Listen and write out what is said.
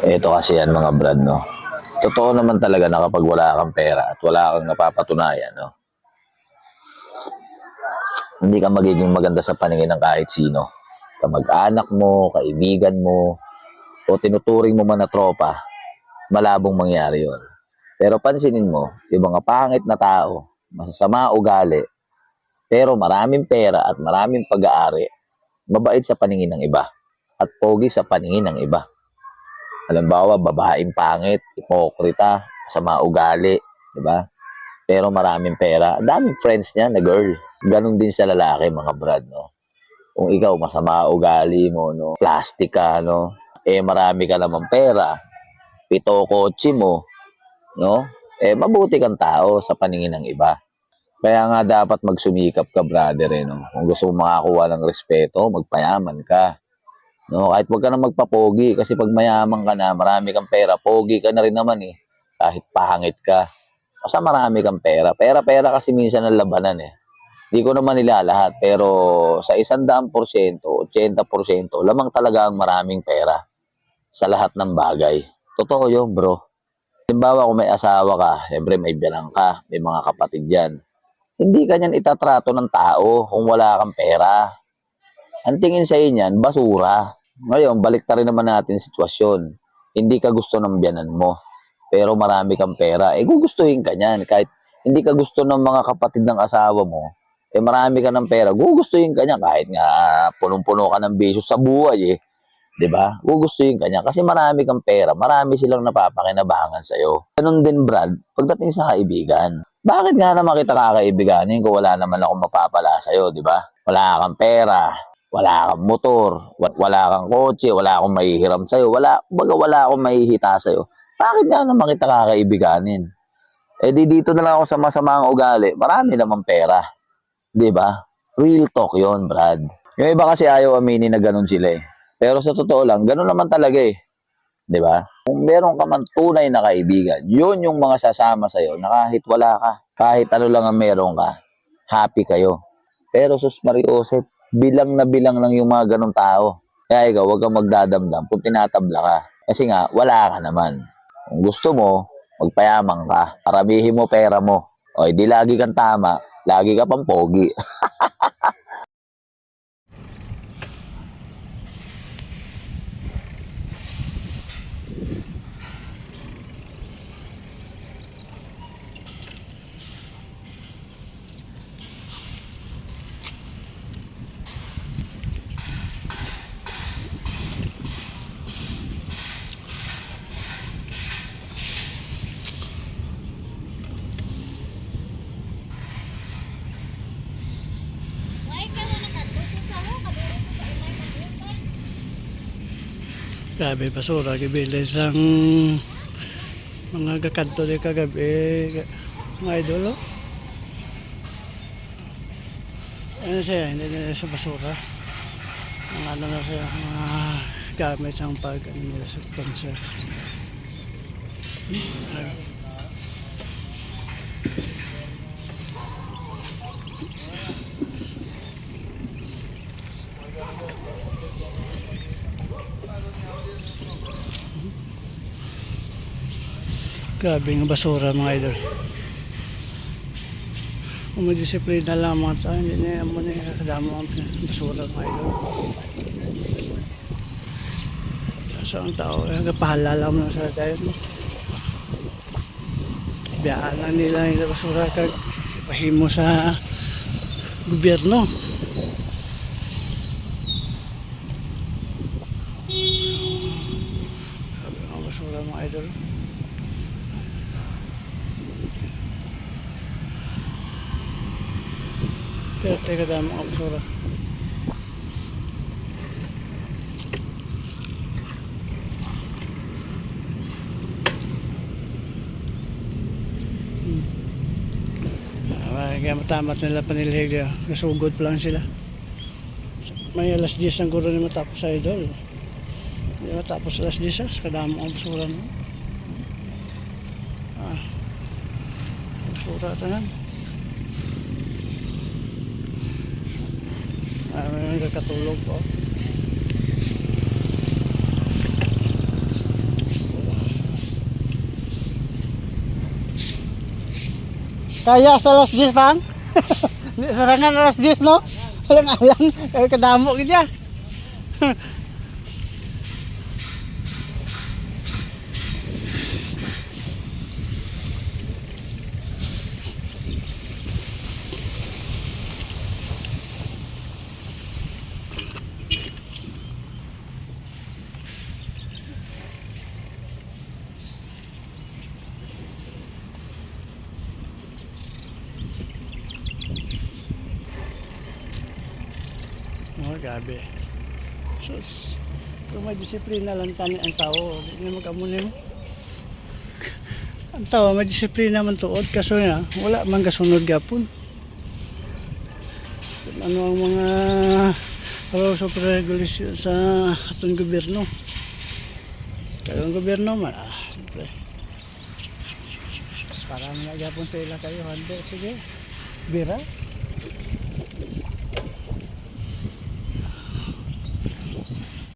Ito kasi yan mga brad, no? Totoo naman talaga na kapag wala kang pera at wala kang napapatunayan, no? Hindi ka magiging maganda sa paningin ng kahit sino. Kamag-anak mo, kaibigan mo, o tinuturing mo man na tropa, malabong mangyari yon. Pero pansinin mo, yung mga pangit na tao, masasama ugali, pero maraming pera at maraming pag-aari, mabait sa paningin ng iba at pogi sa paningin ng iba. Halimbawa, babaeng pangit, hipokrita, sama ugali, di ba? Pero maraming pera. Ang daming friends niya na girl. Ganon din sa lalaki, mga brad, no? Kung ikaw, masama ugali mo, no? Plastic ka, no? Marami ka naman pera. Pito kotse mo, no? Mabuti kang tao sa paningin ng iba. Kaya nga dapat magsumikap ka, brother, no? Kung gusto mo makakuha ng respeto, magpayaman ka. No, kahit wag ka na magpapogi kasi pag mayaman ka na, marami kang pera, pogi ka na rin naman eh. Kahit pangit ka. Basta marami kang pera. Pera-pera kasi minsan ang labanan eh. Hindi ko naman nilalahat pero sa 100%, 80%, lamang talaga ang maraming pera sa lahat ng bagay. Totoo yun, bro. Halimbawa kung may asawa ka, siyempre may bilang ka, may mga kapatid yan. Hindi ka niyan itatrato ng tao kung wala kang pera. Ang tingin sa inyan, basura. Ngayon, balik rin naman natin sitwasyon. Hindi ka gusto ng biyanan mo, pero marami kang pera. Gugustuhin ka niyan. Kahit hindi ka gusto ng mga kapatid ng asawa mo, marami ka ng pera. Gugustuhin ka niyan. Kahit nga punong-puno ka ng bisyo sa buhay, 'di ba? Gugustuhin ka niyan kasi marami kang pera. Marami silang napapakinabangan sa'yo. Ganun din, Brad, pagdating sa kaibigan. Bakit nga naman kita kakaibiganin kung wala naman akong mapapala sa'yo, 'di ba? Wala kang pera, wala kang motor, wala kang kotse, wala akong mahihiram sa'yo, wala akong mahihita sa'yo. Bakit nga naman kita kakaibiganin? Dito na lang ako sa masamang ugali, marami namang pera. Di ba? Real talk yon, Brad. Yung iba kasi ayaw aminin na ganun sila eh. Pero sa totoo lang, ganun naman talaga eh. Di ba? Kung meron ka man tunay na kaibigan, yun yung mga sasama sa'yo na kahit wala ka, kahit ano lang ang meron ka, happy kayo. Pero sus Mariosep, bilang na bilang lang yung mga ganong tao. Kaya ikaw, huwag kang magdadamdam kung tinatabla ka. Kasi nga, wala ka naman. Kung gusto mo, magpayamang ka. Paramihin mo pera mo. O, di lagi kang tama, lagi ka pang pogi. Grabe, basura, gibili sang mga gakanto di kagabi, mga idol, oh. Ano siya, hindi nila sa basura. Ang ano na siya, mga gamit ang pag, ano nila sa cancer. Grabe yung basura, mga idol. Kung madisiplina lang mga tao, hindi na mo na kadamo ang basura, mga idol. So ang tao, pahalala mo na sa tayo. Biyaan lang nila yung basura kag pahimo sa gobyerno. Grabe ang basura, mga idol. Pero teka dami ang basura. Kaya matamat nila panilhig, nasugod pa lang sila. May alas 10 ang guro na matapos sa idol. Hindi matapos alas 10, kadamo ang basura mo. Basura tanan. May nagkatulog po. Kaya sa alas 10 pang? Sarangan alas 10 no? Alang-alang. Kaya kadamo kita. Oh, gabi. Sus. Kung may disiplina lang tani ang tao, hindi na magkamunin mo. Ang tao, may disiplina man tuod, kaso nga, wala man kasunod gapon. Ano ang mga rules of regulation sa atong gobyerno. Kaya ang gobyerno man, siyempre. Parang nagapon sa ila kayo, handa, sige, bira.